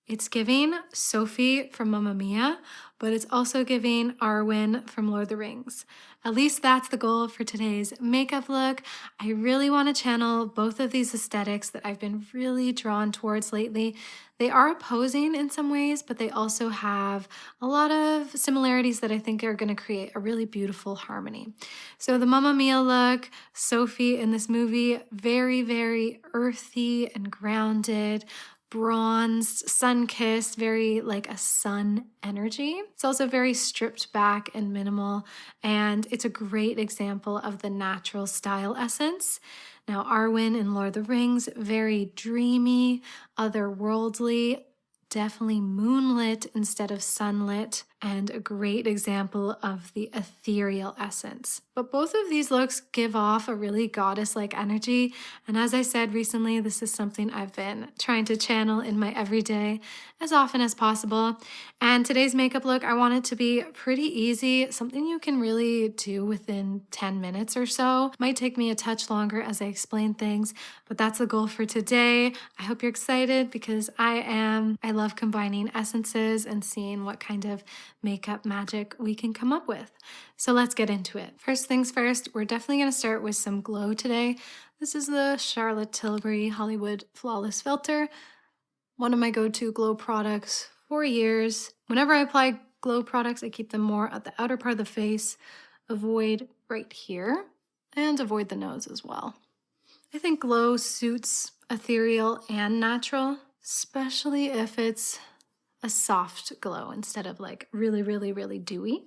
It's giving Sophie from Mamma Mia, but it's also giving Arwen from Lord of the Rings. At least that's the goal for today's makeup look. I really want to channel both of these aesthetics that I've been really drawn towards lately. They are opposing in some ways, but they also have a lot of similarities that I think are going to create a really beautiful harmony. So the Mamma Mia look, Sophie in this movie, very, very earthy and grounded, bronzed, sun-kissed, very like a sun energy. It's also very stripped back and minimal, and it's a great example of the natural style essence. Now, Arwen in Lord of the Rings, very dreamy, otherworldly, definitely moonlit instead of sunlit, and a great example of the ethereal essence. But both of these looks give off a really goddess-like energy, and as I said recently, this is something I've been trying to channel in my everyday as often as possible. And today's makeup look, I want it to be pretty easy, something you can really do within 10 minutes or so. Might take me a touch longer as I explain things, but that's the goal for today. I hope you're excited because I am. I love combining essences and seeing what kind of makeup magic we can come up with. So let's get into it. First things first, we're definitely going to start with some glow today. This is the Charlotte Tilbury Hollywood Flawless Filter, one of my go-to glow products for years. Whenever I apply glow products, I keep them more at the outer part of the face, avoid right here, and avoid the nose as well. I think glow suits ethereal and natural, especially if it's a soft glow instead of like really, really, really dewy.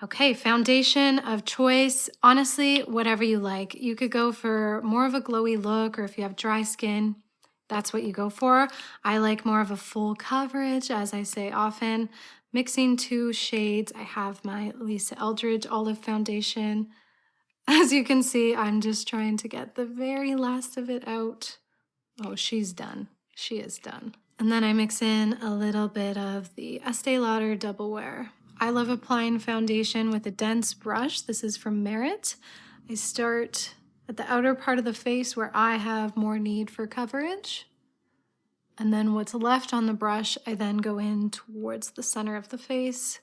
Okay, foundation of choice. Honestly, whatever you like. You could go for more of a glowy look, or if you have dry skin, that's what you go for. I like more of a full coverage, as I say often. Mixing two shades, I have my Lisa Eldridge Olive Foundation. As you can see, I'm just trying to get the very last of it out. Oh, she's done. She is done. And then I mix in a little bit of the Estee Lauder Double Wear. I love applying foundation with a dense brush. This is from Merit. I start at the outer part of the face where I have more need for coverage. And then what's left on the brush, I then go in towards the center of the face.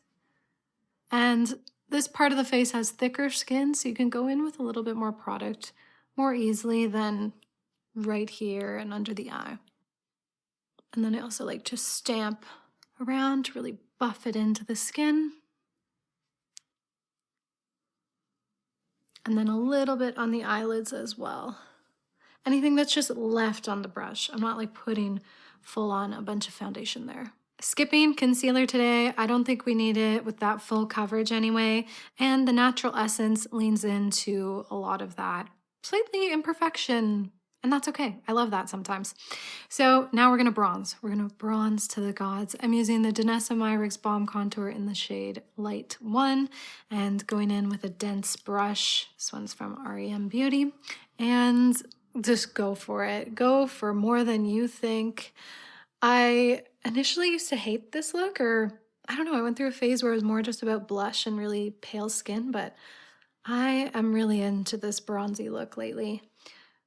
And this part of the face has thicker skin, so you can go in with a little bit more product more easily than right here and under the eye. And then I also like to stamp around to really buff it into the skin. And then a little bit on the eyelids as well. Anything that's just left on the brush. I'm not like putting full on a bunch of foundation there. Skipping concealer today. I don't think we need it with that full coverage anyway. And the natural essence leans into a lot of that slightly imperfection. And that's okay. I love that sometimes. So now we're going to bronze. We're going to bronze to the gods. I'm using the Danessa Myricks Balm Contour in the shade Light 1 and going in with a dense brush. This one's from REM Beauty. And just go for it. Go for more than you think. I initially used to hate this look, or I don't know, I went through a phase where it was more just about blush and really pale skin, but I am really into this bronzy look lately.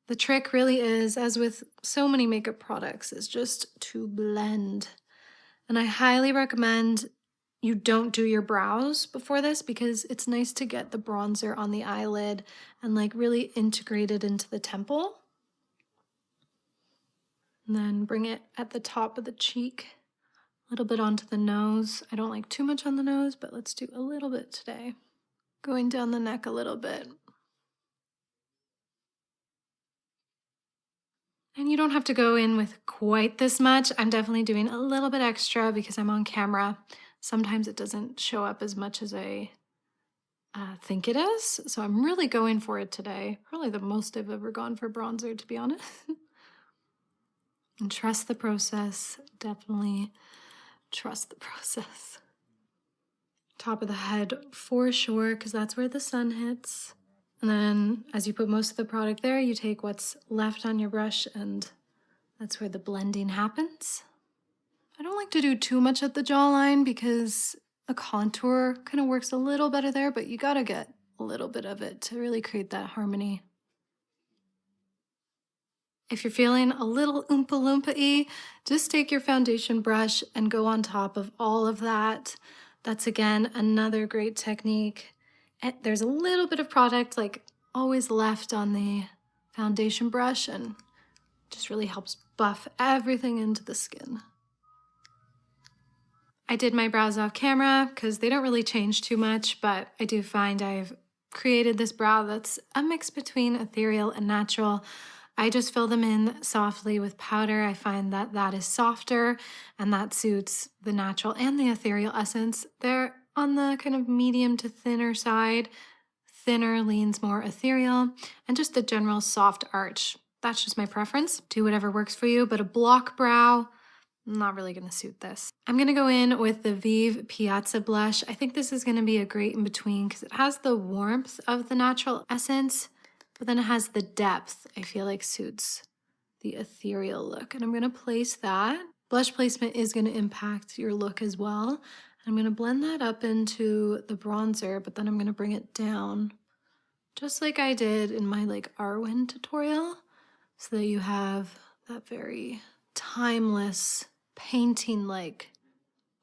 The trick really is, as with so many makeup products, is just to blend. And I highly recommend you don't do your brows before this because it's nice to get the bronzer on the eyelid and like really integrate it into the temple. And then bring it at the top of the cheek, a little bit onto the nose. I don't like too much on the nose, but let's do a little bit today. Going down the neck a little bit. And you don't have to go in with quite this much. I'm definitely doing a little bit extra because I'm on camera. Sometimes it doesn't show up as much as I think it is. So I'm really going for it today. Probably the most I've ever gone for bronzer, to be honest. And trust the process. Definitely trust the process. Top of the head for sure, because that's where the sun hits. And then as you put most of the product there, you take what's left on your brush and that's where the blending happens. I don't like to do too much at the jawline because a contour kind of works a little better there, but you gotta get a little bit of it to really create that harmony. If you're feeling a little Oompa Loompa-y, just take your foundation brush and go on top of all of that. That's again another great technique. There's a little bit of product like always left on the foundation brush and just really helps buff everything into the skin. I did my brows off camera because they don't really change too much, but I do find I've created this brow that's a mix between ethereal and natural. I just fill them in softly with powder. I find that that is softer and that suits the natural and the ethereal essence. They're on the kind of medium to thinner side. Thinner leans more ethereal, and just the general soft arch. That's just my preference. Do whatever works for you, but a block brow, not really gonna suit this. I'm gonna go in with the Vive Piazza blush. I think this is gonna be a great in between because it has the warmth of the natural essence, but then it has the depth I feel like suits the ethereal look. And I'm gonna place that. Blush placement is gonna impact your look as well. I'm gonna blend that up into the bronzer, but then I'm gonna bring it down just like I did in my like Arwen tutorial, so that you have that very timeless painting-like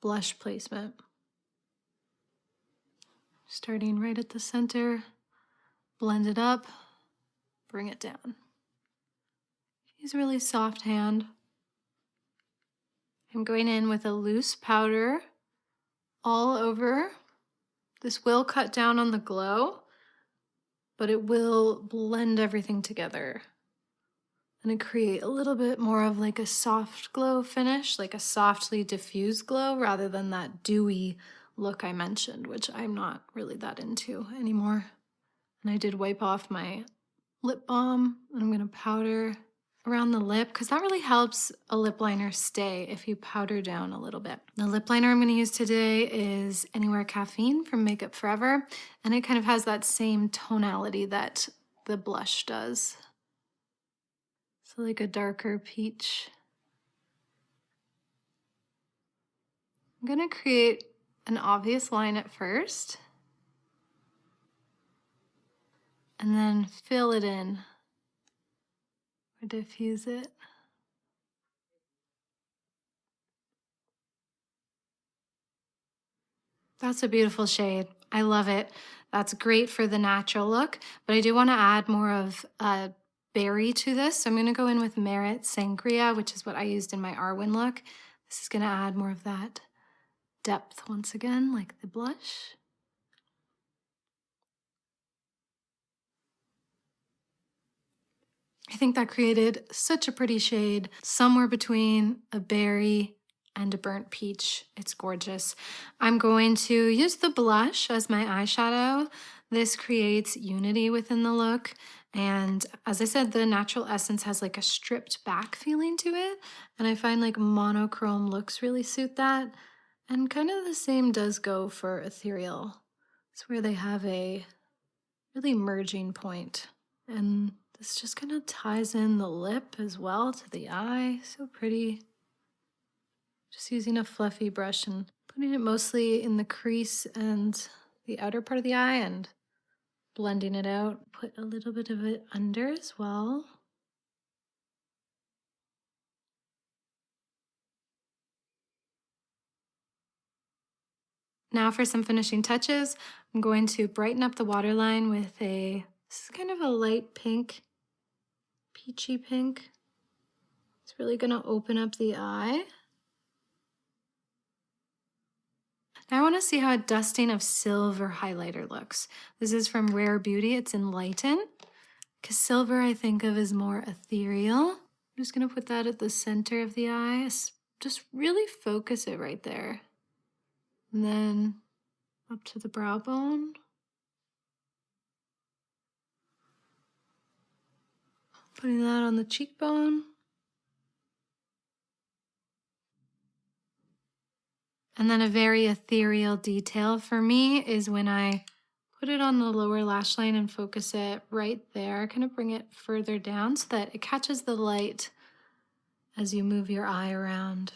blush placement. Starting right at the center, blend it up, bring it down. Use a really soft hand. I'm going in with a loose powder all over. This will cut down on the glow, but it will blend everything together and create a little bit more of like a soft glow finish, like a softly diffused glow rather than that dewy look I mentioned, which I'm not really that into anymore. And I did wipe off my lip balm and I'm gonna powder around the lip because that really helps a lip liner stay if you powder down a little bit. The lip liner I'm gonna use today is Anywhere Caffeine from Makeup Forever, and it kind of has that same tonality that the blush does. So like a darker peach. I'm gonna create an obvious line at first and then fill it in or diffuse it. That's a beautiful shade. I love it. That's great for the natural look, but I do want to add more of a berry to this. So I'm going to go in with Merit Sangria, which is what I used in my Arwen look. This is going to add more of that depth once again, like the blush. I think that created such a pretty shade, somewhere between a berry and a burnt peach. It's gorgeous. I'm going to use the blush as my eyeshadow. This creates unity within the look. And as I said, the natural essence has like a stripped back feeling to it. And I find like monochrome looks really suit that. And kind of the same does go for ethereal. It's where they have a really merging point. And this just kind of ties in the lip as well to the eye. So pretty. Just using a fluffy brush and putting it mostly in the crease and the outer part of the eye and blending it out. Put a little bit of it under as well. Now for some finishing touches, I'm going to brighten up the waterline with this is kind of a light pink, peachy pink. It's really gonna open up the eye. Now I want to see how a dusting of silver highlighter looks. This is from Rare Beauty. It's Enlighten. Because silver I think of as more ethereal. I'm just going to put that at the center of the eye. Just really focus it right there. And then up to the brow bone. Putting that on the cheekbone. And then a very ethereal detail for me is when I put it on the lower lash line and focus it right there, kind of bring it further down so that it catches the light as you move your eye around.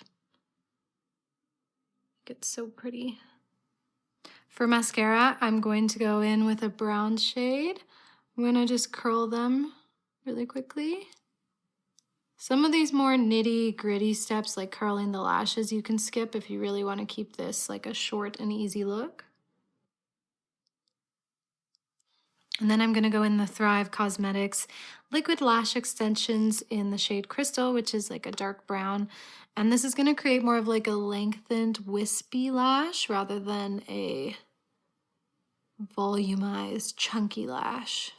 It's so pretty. For mascara, I'm going to go in with a brown shade. I'm gonna just curl them really quickly. Some of these more nitty gritty steps like curling the lashes you can skip if you really want to keep this like a short and easy look. And then I'm going to go in the Thrive Cosmetics Liquid Lash Extensions in the shade Crystal, which is like a dark brown. And this is going to create more of like a lengthened wispy lash rather than a volumized chunky lash.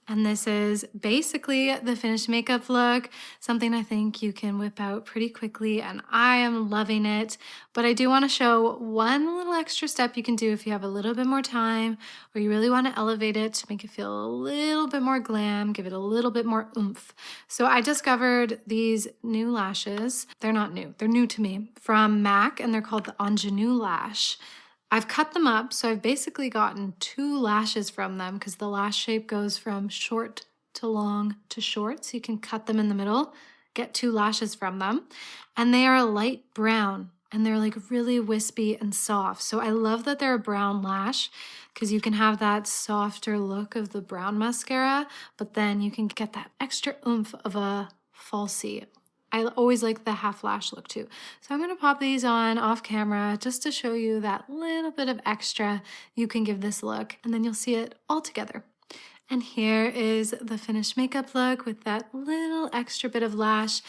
And this is basically the finished makeup look, something I think you can whip out pretty quickly, and I am loving it. But I do want to show one little extra step you can do if you have a little bit more time or you really want to elevate it to make it feel a little bit more glam, give it a little bit more oomph. So I discovered these new lashes. They're not new, they're new to me, from MAC, and they're called the Ingenue Lash. I've cut them up, so I've basically gotten 2 lashes from them because the lash shape goes from short to long to short, so you can cut them in the middle, get 2 lashes from them, and they are a light brown, and they're like really wispy and soft. So I love that they're a brown lash because you can have that softer look of the brown mascara, but then you can get that extra oomph of a falsie. I always like the half lash look too. So I'm going to pop these on off camera just to show you that little bit of extra you can give this look, and then you'll see it all together. And here is the finished makeup look with that little extra bit of lash.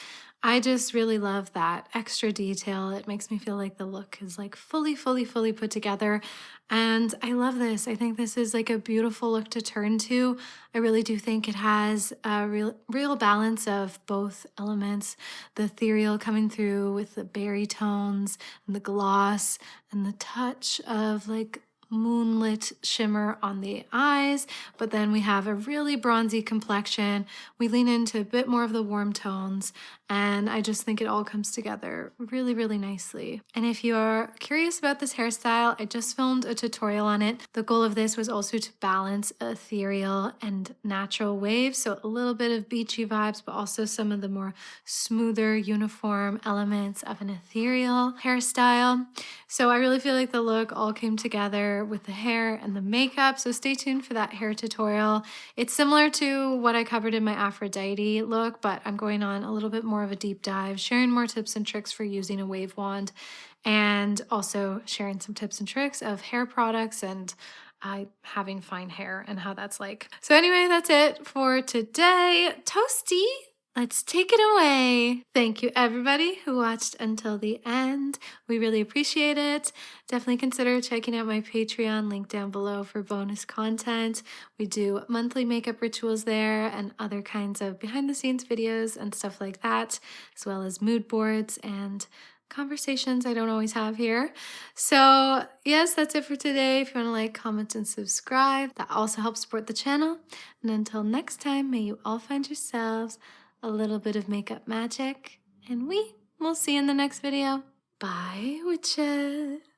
I just really love that extra detail. It makes me feel like the look is like fully put together. And I love this. I think this is like a beautiful look to turn to. I really do think it has a real balance of both elements. The ethereal coming through with the berry tones and the gloss and the touch of like moonlit shimmer on the eyes, but then we have a really bronzy complexion. We lean into a bit more of the warm tones, and I just think it all comes together really nicely. And if you are curious about this hairstyle, I just filmed a tutorial on it. The goal of this was also to balance ethereal and natural waves, so a little bit of beachy vibes, but also some of the more smoother uniform elements of an ethereal hairstyle. So I really feel like the look all came together with the hair and the makeup, so stay tuned for that hair tutorial. It's similar to what I covered in my Aphrodite look, but I'm going on a little bit more of a deep dive, sharing more tips and tricks for using a wave wand, and also sharing some tips and tricks of hair products and having fine hair and how that's like. So anyway, that's it for today. Toasty! Let's take it away. Thank you everybody who watched until the end. We really appreciate it. Definitely consider checking out my Patreon, link down below, for bonus content. We do monthly makeup rituals there and other kinds of behind the scenes videos and stuff like that, as well as mood boards and conversations I don't always have here. So yes, that's it for today. If you want to like, comment, and subscribe, that also helps support the channel. And until next time, may you all find yourselves a little bit of makeup magic, and we will see you in the next video. Bye, witches.